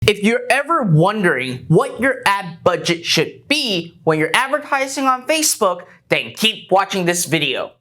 If you're ever wondering what your ad budget should be when you're advertising on Facebook, then keep watching this video.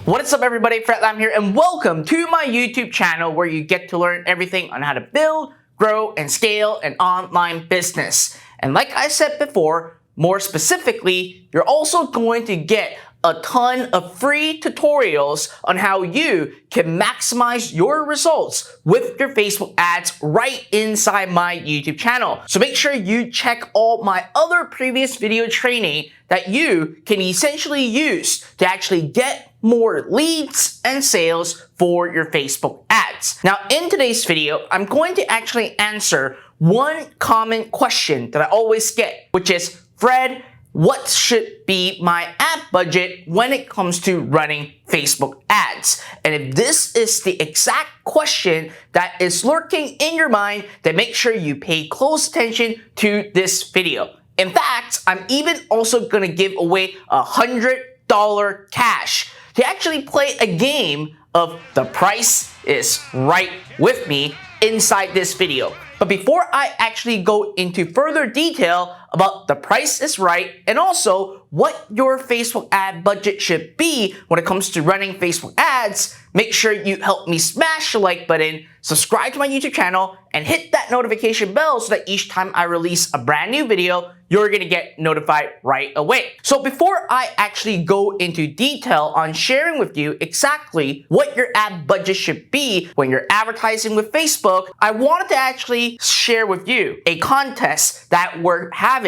What is up everybody, Fred Lam here and welcome to my YouTube channel where you get to learn everything on how to build, grow, and scale an online business. And like I said before, more specifically, you're also going to get a ton of free tutorials on how you can maximize your results with your Facebook ads right inside my YouTube channel. So make sure you check all my other previous video training that you can essentially use to actually get more leads and sales for your Facebook ads. Now, in today's video, I'm going to actually answer one common question that I always get, which is, Fred, what should be my ad budget when it comes to running Facebook ads? And if this is the exact question that is lurking in your mind, then make sure you pay close attention to this video. In fact, I'm even also going to give away $100 cash to actually play a game of The Price is Right with me inside this video. But before I actually go into further detail about The Price is Right and also what your Facebook ad budget should be when it comes to running Facebook ads, make sure you help me smash the like button, subscribe to my YouTube channel, and hit that notification bell so that each time I release a brand new video, you're gonna get notified right away. So before I actually go into detail on sharing with you exactly what your ad budget should be when you're advertising with Facebook, I wanted to actually share with you a contest that we're having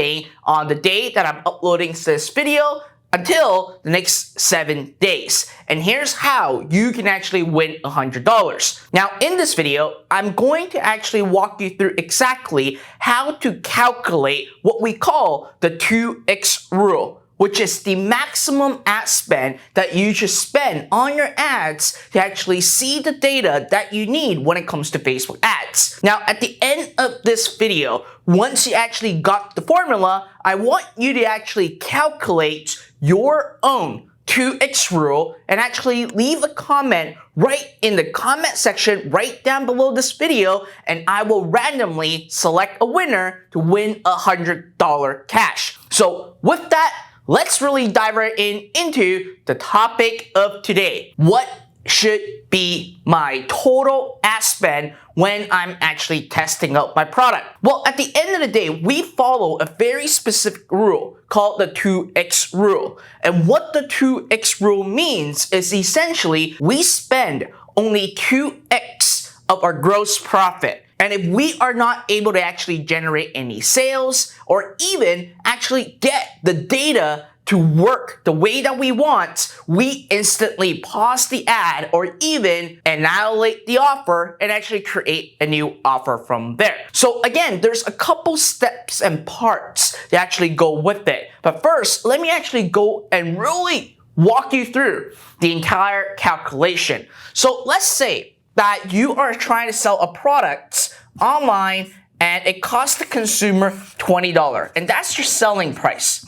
on the day that I'm uploading this video until the next 7 days. And here's how you can actually win $100. Now, in this video, I'm going to actually walk you through exactly how to calculate what we call the 2x rule, which is the maximum ad spend that you should spend on your ads to actually see the data that you need when it comes to Facebook ads. Now, at the end of this video, once you actually got the formula, I want you to actually calculate your own 2x rule and actually leave a comment right in the comment section right down below this video, and I will randomly select a winner to win $100 cash. So with that, let's really dive right into the topic of today. What should be my total ad spend when I'm actually testing out my product? Well, at the end of the day, we follow a very specific rule called the 2x rule. And what the 2x rule means is essentially we spend only 2x of our gross profit. And if we are not able to actually generate any sales or even actually get the data to work the way that we want, we instantly pause the ad or even annihilate the offer and actually create a new offer from there. So again, there's a couple steps and parts that actually go with it. But first, let me actually go and really walk you through the entire calculation. So let's say that you are trying to sell a product online and it costs the consumer $20, and that's your selling price.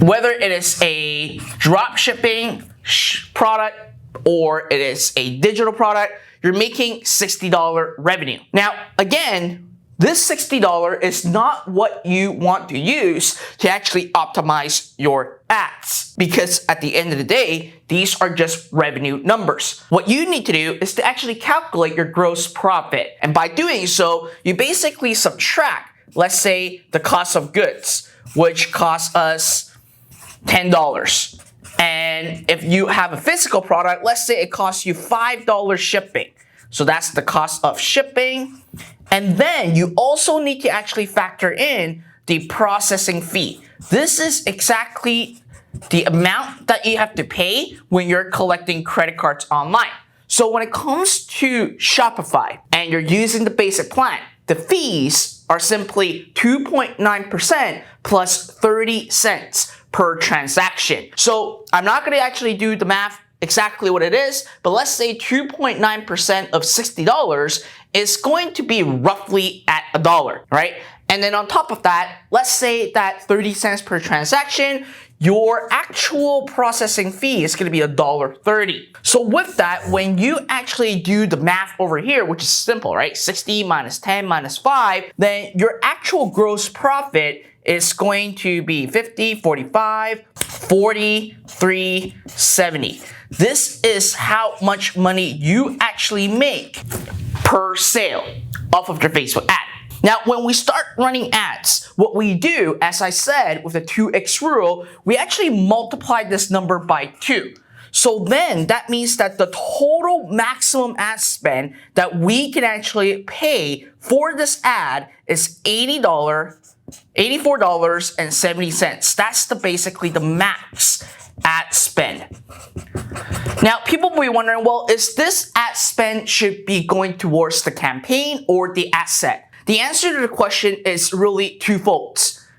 Whether it is a drop shipping product or it is a digital product, you're making $60 revenue. Now, again, this $60 is not what you want to use to actually optimize your ads, because at the end of the day, these are just revenue numbers. What you need to do is to actually calculate your gross profit. And by doing so, you basically subtract, let's say, the cost of goods, which costs us $10. And if you have a physical product, let's say it costs you $5 shipping. So that's the cost of shipping. And then you also need to actually factor in the processing fee. This is exactly the amount that you have to pay when you're collecting credit cards online. So when it comes to Shopify and you're using the basic plan, the fees are simply 2.9% plus 30 cents per transaction. So I'm not going to actually do the math exactly what it is, but let's say 2.9% of $60 is going to be roughly at $1, right? And then on top of that, let's say that 30 cents per transaction, your actual processing fee is going to be $1.30. So with that, when you actually do the math over here, which is simple, right? 60 minus 10 minus 5, then your actual gross profit is going to be 50, 45, 43, 70. This is how much money you actually make per sale off of your Facebook ad. Now, when we start running ads, what we do, as I said, with the 2x rule, we actually multiply this number by 2. So then that means that the total maximum ad spend that we can actually pay for this ad is $84.70. That's basically the max ad spend. Now, people will be wondering, well, is this ad spend should be going towards the campaign or the ad set? The answer to the question is really twofold.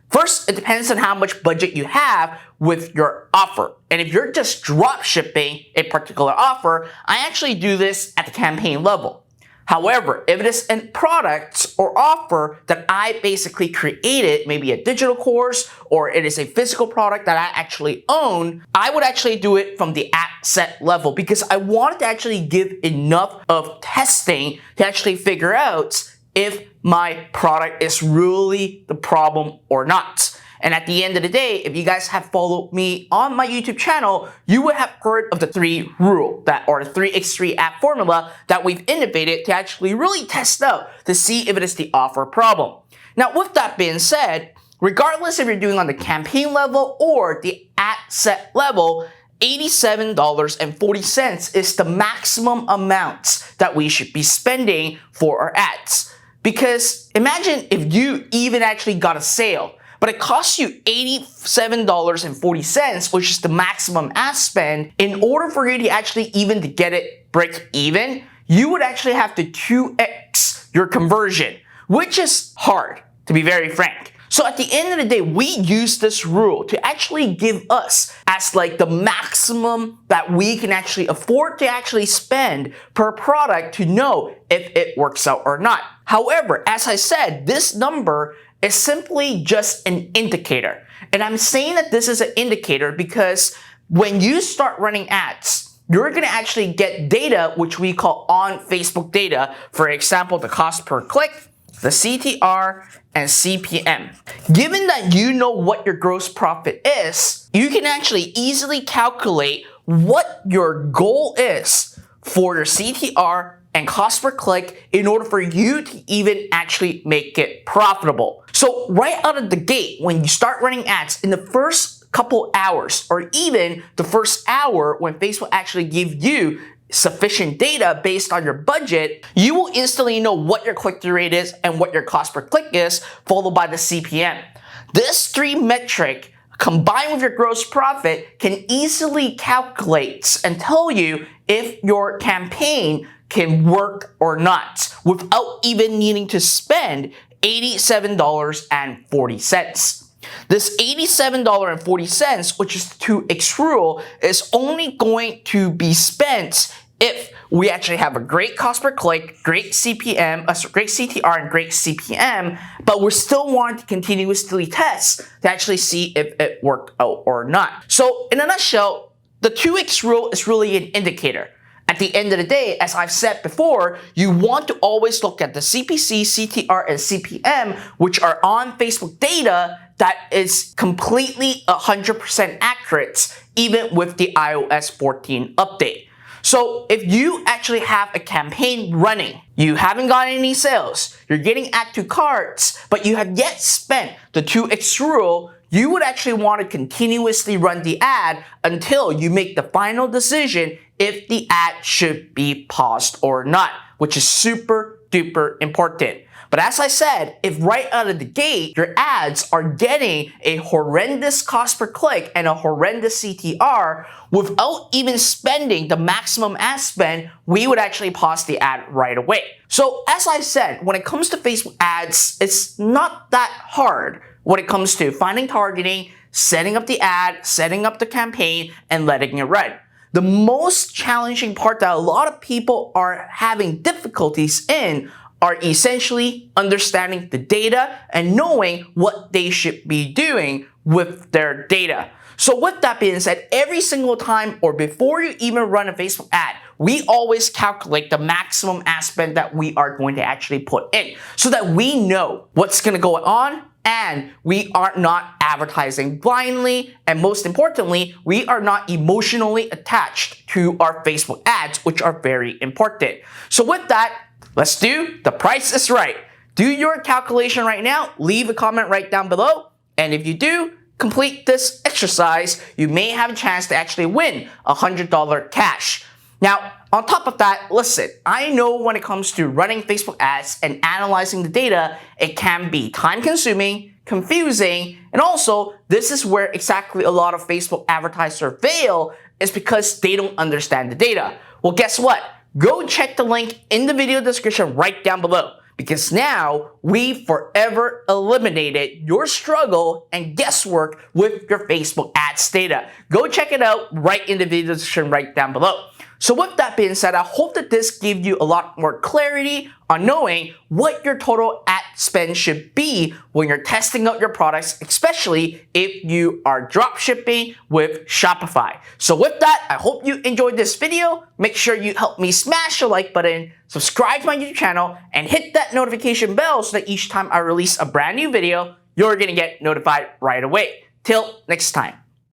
First, it depends on how much budget you have with your offer. And if you're just drop shipping a particular offer, I actually do this at the campaign level. However, if it is a product or offer that I basically created, maybe a digital course, or it is a physical product that I actually own, I would actually do it from the ad set level because I wanted to actually give enough of testing to actually figure out if my product is really the problem or not. And at the end of the day, if you guys have followed me on my YouTube channel, you would have heard of the 3 rule, or the 3x3 ad formula that we've innovated to actually really test out to see if it is the offer problem. Now, with that being said, regardless if you're doing on the campaign level or the ad set level, $87.40 is the maximum amount that we should be spending for our ads. Because imagine if you even actually got a sale, but it costs you $87.40, which is the maximum ad spend. In order for you to actually even to get it break even, you would actually have to 2x your conversion, which is hard, to be very frank. So at the end of the day, we use this rule to actually give us as like the maximum that we can actually afford to actually spend per product to know if it works out or not. However, as I said, this number is simply just an indicator. And I'm saying that this is an indicator because when you start running ads, you're going to actually get data which we call on Facebook data. For example, the cost per click, the CTR, and CPM. Given that you know what your gross profit is, you can actually easily calculate what your goal is for your CTR and cost per click in order for you to even actually make it profitable. So right out of the gate, when you start running ads in the first couple hours or even the first hour when Facebook actually gives you sufficient data based on your budget, you will instantly know what your click-through rate is and what your cost per click is, followed by the CPM. This 3 metric combined with your gross profit can easily calculate and tell you if your campaign can work or not without even needing to spend $87.40. This $87.40, which is the 2x rule, is only going to be spent if we actually have a great cost per click, great CPM, great CTR, and great CPM, but we're still wanting to continuously test to actually see if it worked out or not. So in a nutshell, the 2x rule is really an indicator. At the end of the day, as I've said before, you want to always look at the CPC, CTR, and CPM, which are on Facebook data that is completely 100% accurate, even with the iOS 14 update. So if you actually have a campaign running, you haven't gotten any sales, you're getting add to carts, but you have yet spent the 2x rule, you would actually want to continuously run the ad until you make the final decision if the ad should be paused or not, which is super duper important. But as I said, if right out of the gate, your ads are getting a horrendous cost per click and a horrendous CTR without even spending the maximum ad spend, we would actually pause the ad right away. So as I said, when it comes to Facebook ads, it's not that hard when it comes to finding targeting, setting up the ad, setting up the campaign, and letting it run. The most challenging part that a lot of people are having difficulties in are essentially understanding the data and knowing what they should be doing with their data. So with that being said, every single time or before you even run a Facebook ad, we always calculate the maximum ad spend that we are going to actually put in so that we know what's going to go on and we are not advertising blindly. And most importantly, we are not emotionally attached to our Facebook ads, which are very important. So with that, let's do The Price is Right. Do your calculation right now. Leave a comment right down below. And if you do complete this exercise, you may have a chance to actually win $100 cash. Now, on top of that, listen, I know when it comes to running Facebook ads and analyzing the data, it can be time-consuming, confusing, and also, this is where exactly a lot of Facebook advertisers fail, is because they don't understand the data. Well, guess what? Go check the link in the video description right down below, because now we forever eliminated your struggle and guesswork with your Facebook ads data. Go check it out right in the video description right down below. So with that being said, I hope that this gave you a lot more clarity on knowing what your total ad spend should be when you're testing out your products, especially if you are dropshipping with Shopify. So with that, I hope you enjoyed this video. Make sure you help me smash the like button, subscribe to my YouTube channel, and hit that notification bell so that each time I release a brand new video, you're gonna get notified right away. Till next time.